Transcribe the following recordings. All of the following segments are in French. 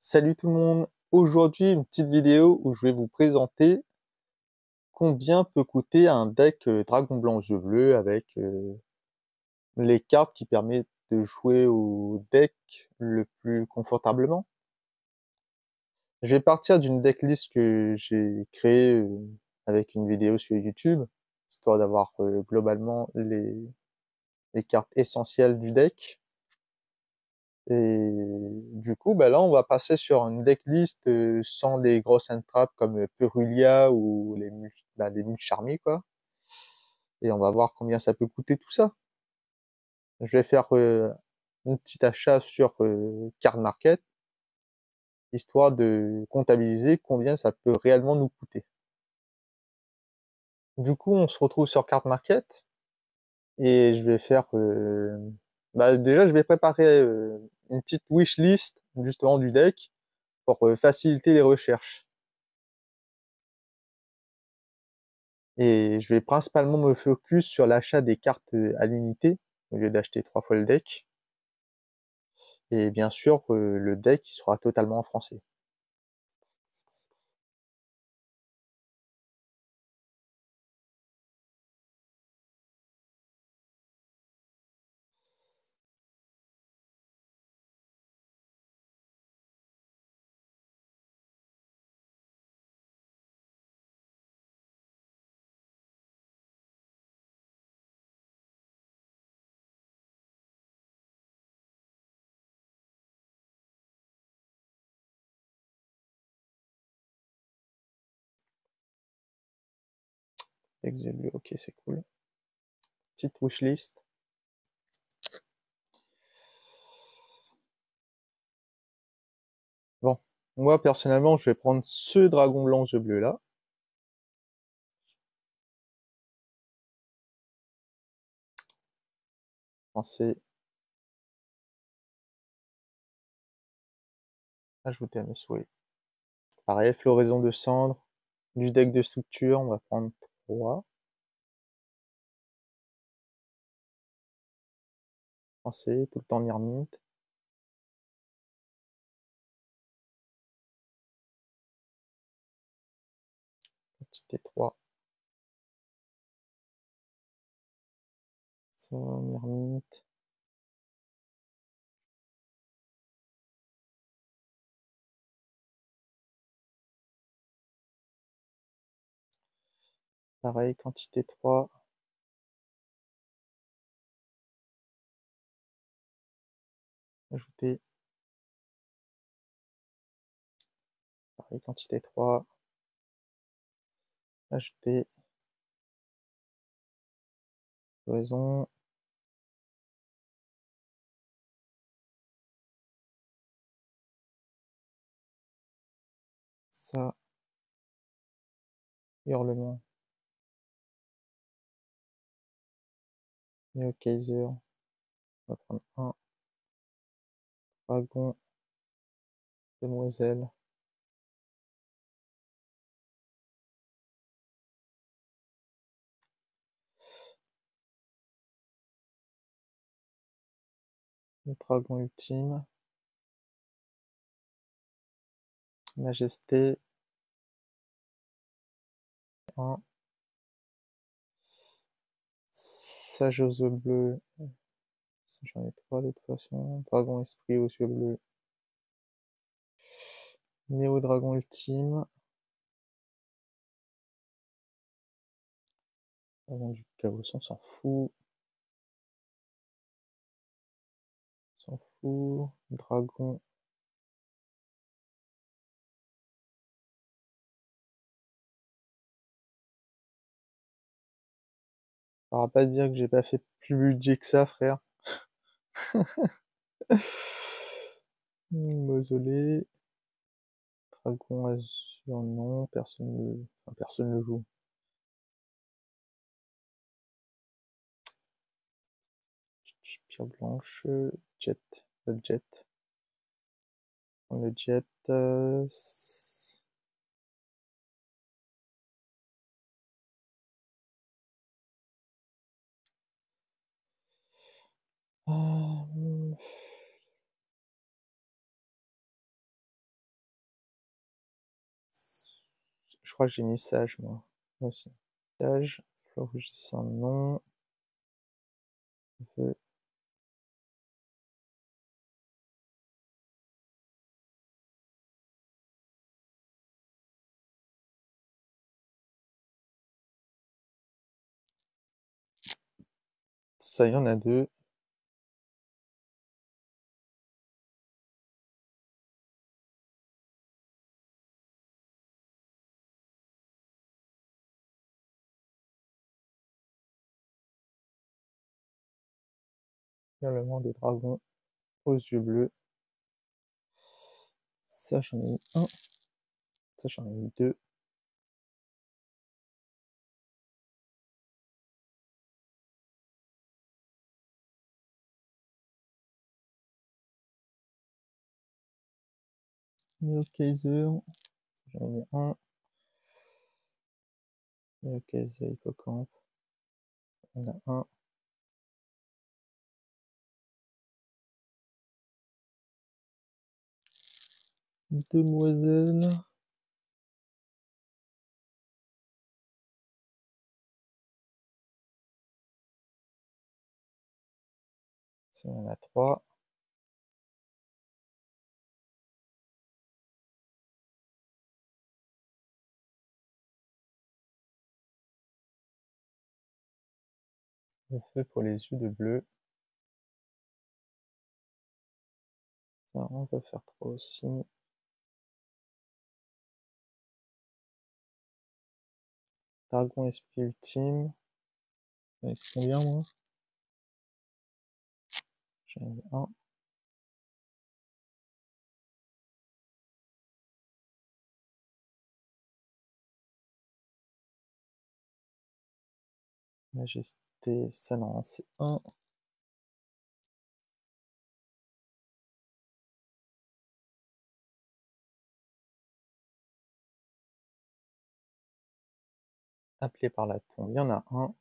Salut tout le monde! Aujourd'hui, une petite vidéo où je vais vous présenter combien peut coûter un deck Dragon Blanc Jeu Bleu avec les cartes qui permettent de jouer au deck le plus confortablement. Je vais partir d'une decklist que j'ai créée avec une vidéo sur YouTube, histoire d'avoir globalement les cartes essentielles du deck. Et du coup, bah là, on va passer sur une decklist sans les grosses entraps comme Purulia ou les Mulch Army, quoi. Et on va voir combien ça peut coûter tout ça. Je vais faire un petit achat sur Card Market, histoire de comptabiliser combien ça peut réellement nous coûter. Du coup, on se retrouve sur Card Market et je vais faire... déjà, je vais préparer une petite wishlist justement du deck pour faciliter les recherches. Et je vais principalement me focus sur l'achat des cartes à l'unité, au lieu d'acheter 3 fois le deck. Et bien sûr, le deck il sera totalement en français. Deck Jeu Bleu, ok, c'est cool. Petite wishlist. Bon, moi personnellement, je vais prendre ce dragon blanc Jeu Bleu là. Pensez ajouter à mes souhaits. Pareil, floraison de cendres, du deck de structure, on va prendre 3. Pensez tout le temps Myrminte. Petit T3. Ça, Myrminte. Pareil, quantité 3. Ajouter. Pareil, quantité 3. Ajouter. Floraison. Ça. Hurlement. Neo Kaiser. On va prendre un. Dragon. Demoiselle. Le dragon ultime. Majesté. 1. Sage aux yeux bleus. J'en ai 3 de toute façon. Dragon esprit aux yeux bleus. Néo dragon ultime. Dragon du chaos, on s'en fout. On s'en fout. Dragon. On va pas dire que j'ai pas fait plus budget que ça, frère. Mausolée. Dragon azur, non. Personne ne joue. Pierre blanche. Jet. Le jet. Le jet. Je crois que j'ai mis sage, moi aussi. Sage, fleur rougissant, non. Vœu. Ça, il y en a deux. Hurlement des dragons aux yeux bleus. Ça, j'en ai mis un. Ça, j'en ai mis deux. Néo-Kaiser. Ça, j'en ai mis un. Néo-Kaiser, hippocampe. Il y en a un. Demoiselle. Ça, il y en a trois. Le feu pour les yeux de bleu. Ça, on va faire trois aussi. Dragon esprit ultime. Avec combien, moi? J'en ai mis un. Majesté, ça non, c'est un. Appelé par la tombe, il y en a un.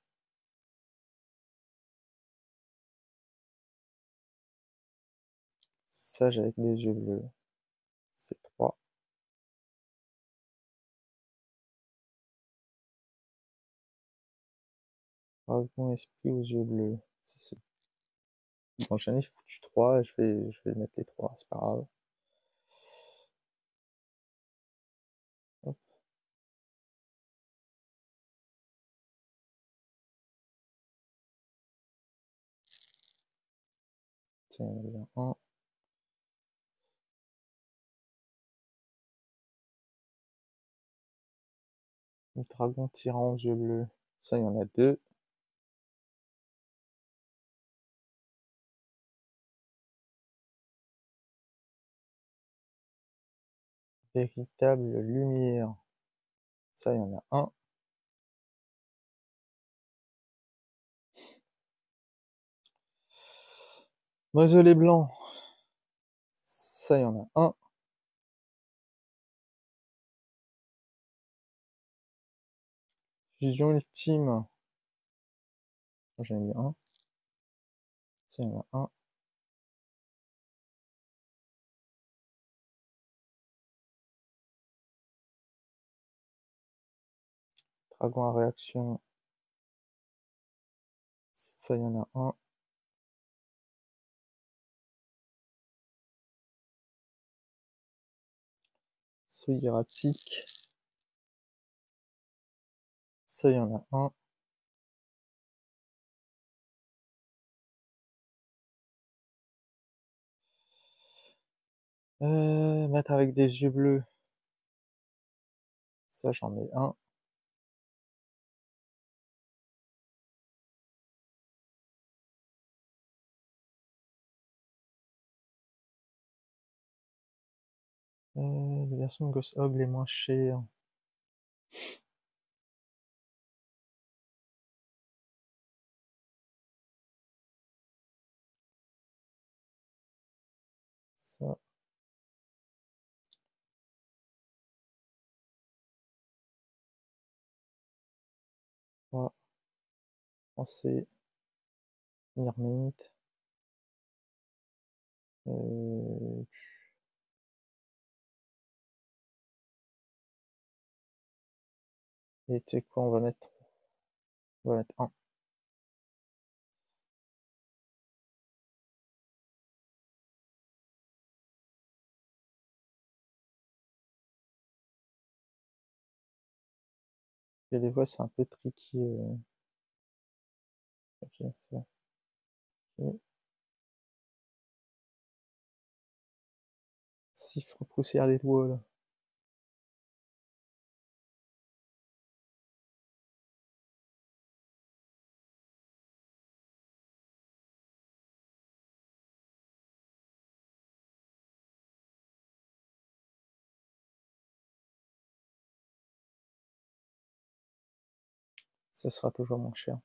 Sage avec des yeux bleus, c'est trois. Dragon esprit aux yeux bleus. Bon, j'en ai foutu trois, je vais mettre les trois, c'est pas grave. Hop. Tiens, il y en a bien un. Le dragon tyran aux yeux bleus. Ça, il y en a deux. Véritable lumière. Ça, il y en a un. Mausolée blanc. Ça, il y en a un. Fusion ultime. J'en ai mis un. Ça, il y en a un. Dragon à réaction. Ça, il y en a un. Saut hiératique. Ça, il y en a un. Mettre avec des yeux bleus. Ça, j'en ai un. La version de Ghost Hog les moins chères. Ça, va. Pensée. Myrminte. Euh, Et tu sais quoi, on va mettre 1. Et des fois, c'est un peu tricky. Ok, c'est bon. Okay. Cifre poussière d'étoile. Ce sera toujours moins cher.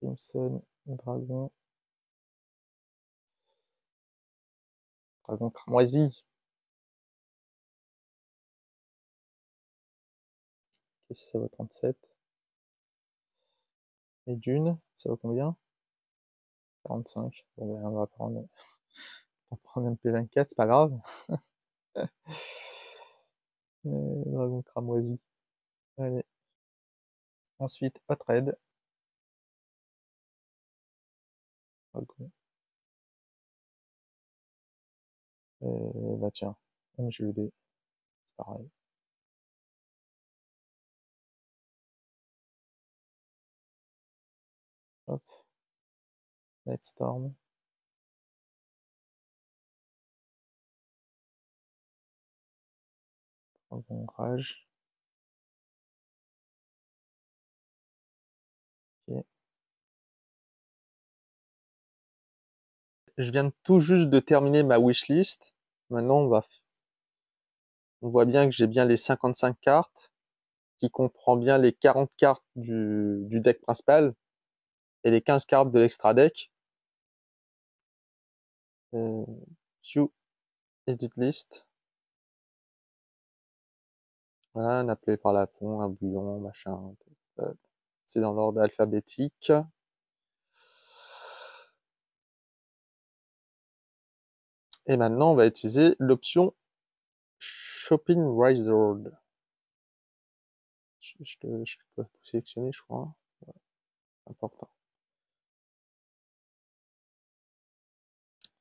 Crimson, dragon. Dragon cramoisi. Qu'est-ce que ça vaut 37? Et Dune, ça vaut combien? 45. Bon, ben, on va prendre MP24, c'est pas grave. Dragon cramoisi. Allez. Ensuite, Hot Red. Dragon. Bah tiens, MGED, c'est pareil. Hop. Lightstorm. Dragon Rage. Ok. Je viens tout juste de terminer ma wishlist. Maintenant, on voit bien que j'ai bien les 55 cartes, qui comprend bien les 40 cartes du deck principal et les 15 cartes de l'extra deck. View Edit List. Voilà, un appelé par la pont, un bouillon, machin. C'est dans l'ordre alphabétique. Et maintenant, on va utiliser l'option Shopping Wizard. Je dois tout sélectionner, je crois. Ouais, important.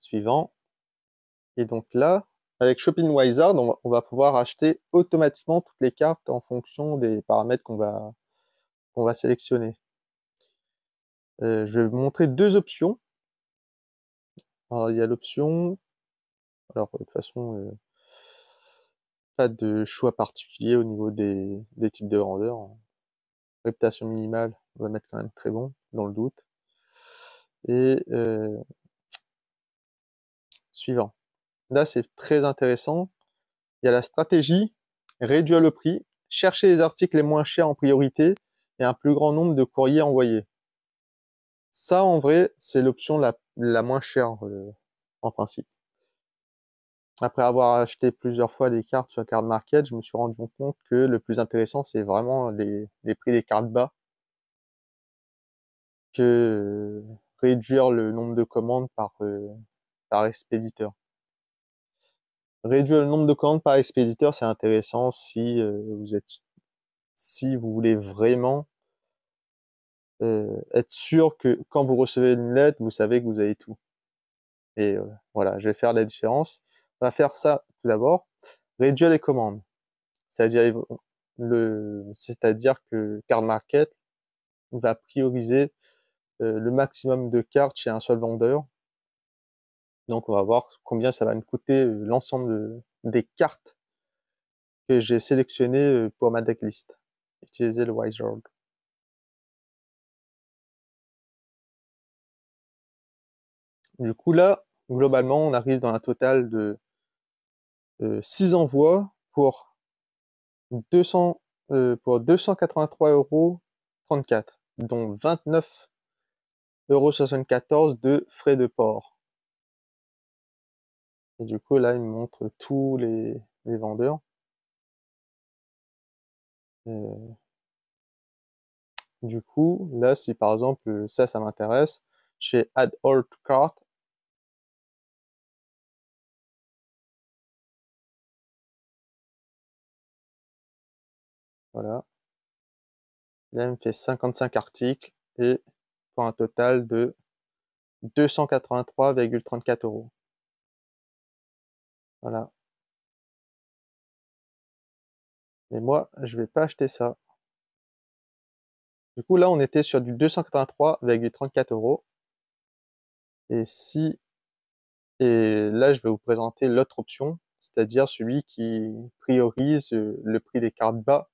Suivant. Et donc là, avec Shopping Wizard, on va pouvoir acheter automatiquement toutes les cartes en fonction des paramètres qu'on va sélectionner. Je vais vous montrer deux options. Alors, il y a l'option... Alors, de toute façon, pas de choix particulier au niveau des types de vendeurs. Réputation minimale, on va mettre quand même très bon, dans le doute. Et suivant. Là, c'est très intéressant. Il y a la stratégie, réduire le prix, chercher les articles les moins chers en priorité et un plus grand nombre de courriers envoyés. Ça, en vrai, c'est l'option la moins chère, en principe. Après avoir acheté plusieurs fois des cartes sur Card Market, je me suis rendu compte que le plus intéressant, c'est vraiment les prix des cartes bas, que réduire le nombre de commandes par expéditeur. Réduire le nombre de commandes par expéditeur, c'est intéressant si si vous voulez vraiment être sûr que quand vous recevez une lettre, vous savez que vous avez tout. Et voilà, je vais faire la différence. On va faire ça tout d'abord. Réduire les commandes. C'est-à-dire que Card Market va prioriser le maximum de cartes chez un seul vendeur. Donc on va voir combien ça va me coûter l'ensemble des cartes que j'ai sélectionnées pour ma decklist. Utiliser le Wizard. Du coup là, globalement, on arrive dans un total de 6 envois pour 283,34 €, dont 29,74 € de frais de port. Et du coup, là, il me montre tous les vendeurs. Du coup, là, si par exemple, ça m'intéresse, je fais Add all to cart. Voilà. Là, il me fait 55 articles et pour un total de 283,34 €. Voilà. Mais moi, je vais pas acheter ça. Du coup, là, on était sur du 283,34 €. Et si, et là, je vais vous présenter l'autre option, c'est-à-dire celui qui priorise le prix des cartes bas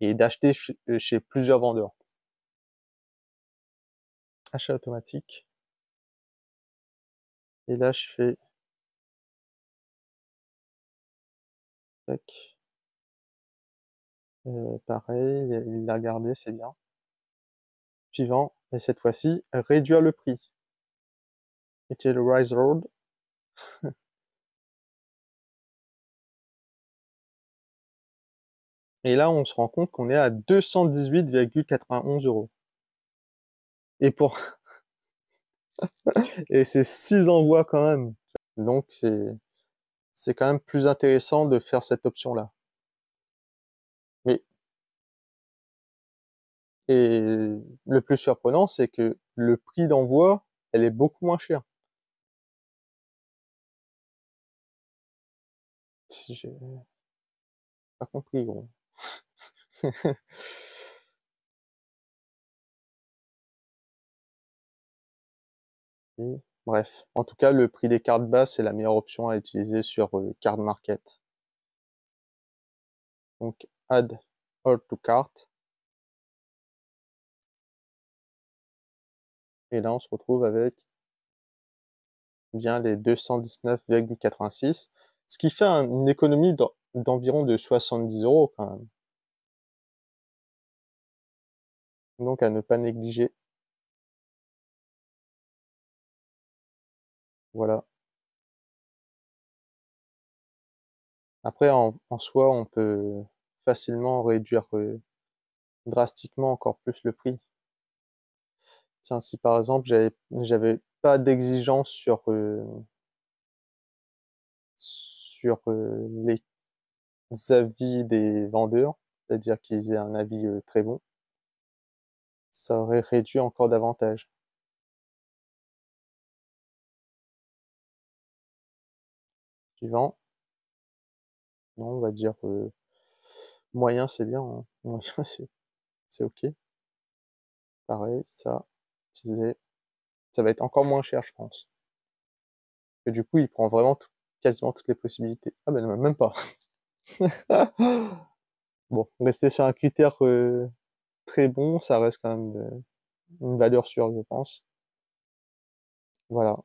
et d'acheter chez plusieurs vendeurs. Achat automatique. Et là, je fais tac. Pareil, il l'a gardé, c'est bien. Suivant, et cette fois-ci, réduire le prix. Était le Rise Road. Et là, on se rend compte qu'on est à 218,91 €. Et pour et c'est 6 envois quand même. Donc c'est quand même plus intéressant de faire cette option-là. Mais et le plus surprenant, c'est que le prix d'envoi, elle est beaucoup moins chère. Si j'ai pas compris, gros. Et bref, en tout cas, le prix des cartes basses, c'est la meilleure option à utiliser sur Card Market. Donc, add all to cart. Et là, on se retrouve avec bien les 219,86, ce qui fait une économie d'environ de 70 € quand même. Donc, à ne pas négliger. Voilà. Après, en soi, on peut facilement réduire drastiquement encore plus le prix. Tiens, si par exemple, j'avais pas d'exigence sur les avis des vendeurs, c'est-à-dire qu'ils aient un avis très bon, ça aurait réduit encore davantage. Suivant, non, on va dire moyen, c'est bien, hein. Moyen, c'est OK. Pareil, ça, utiliser. Ça va être encore moins cher, je pense. Et du coup, il prend vraiment quasiment toutes les possibilités. Ah ben non, même pas. Bon, rester sur un critère très bon, ça reste quand même une valeur sûre, je pense. Voilà.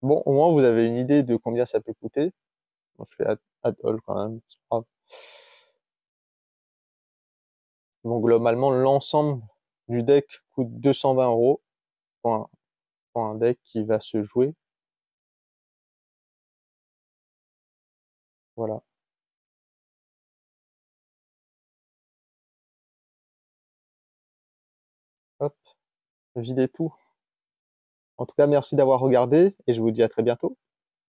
Bon, au moins, vous avez une idée de combien ça peut coûter. Bon, je fais add all quand même, c'est pas grave. Bon, globalement, l'ensemble du deck coûte 220 € pour un deck qui va se jouer. Voilà. Hop, vider tout. En tout cas, merci d'avoir regardé et je vous dis à très bientôt.